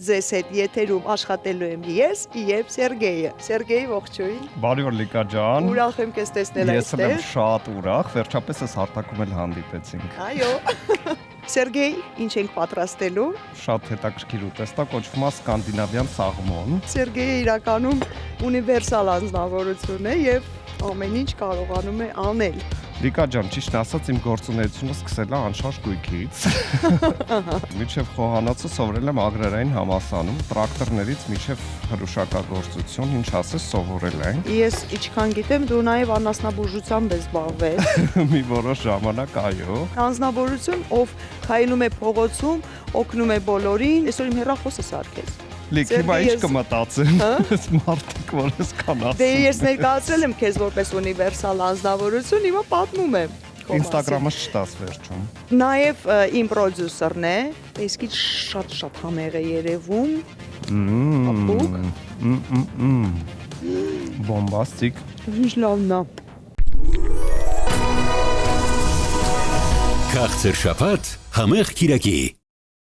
Ձեզ հետ եթերում աշխատելու եմ ես եւ Սերգեյը։ Սերգեյ, ողջույն։ Բարի օր Լիկա ջան։ Ուրախ եմ քեզ տեսնել Ես այստեղ։ եմ շատ ուրախ, վերջապես այս հարթակում էլ հանդիպեցինք։ Այո։ Սերգեյ, ինչ ենք պատրաստելու։ Շատ հետաքրքիր ուտեստ է, կոչվում է սկանդինավյան սաղմոն։ Սերգեյը իրականում ունիվերսալ անձնավորություն է եւ ամեն ինչ կարողանում է անել։ Լիկա ջան, ճիշտ ասած իմ գործունեությունը սկսել է անշարժ գույքից։ Մինչև խոհանոցը սովորել եմ ագրարային համալսարանում, տրակտորներից մինչև հրուշակագործություն, ինչ ասես սովորել եմ։ Ես ինչքան գիտեմ, դու նաեւ անասնաբուժությամբ ես զբաղվել։ Մի որոշ ժամանակ այո։ Անձնավորություն, ով քայլում է փողոցում, օգնում է բոլորին, այսօր իմ հեռախոսը սարքեց։ Լիք, հիմա ինչ կմտածեմ, այս մարդիկ որ ես կան ասում։ Դե ես ներկայացրել եմ քեզ որպես ունիվերսալ անձնավորություն, հիմա պատմում եմ։ Ինստագրամը չտաս վերջում։ Նաև իմ պրոդյուսերն է, իսկի շատ համեղ է երևում։ Բոմբաստիկ։ Ինչ լավն է։ Քաղցր շաբաթ, համեղ կիրակի։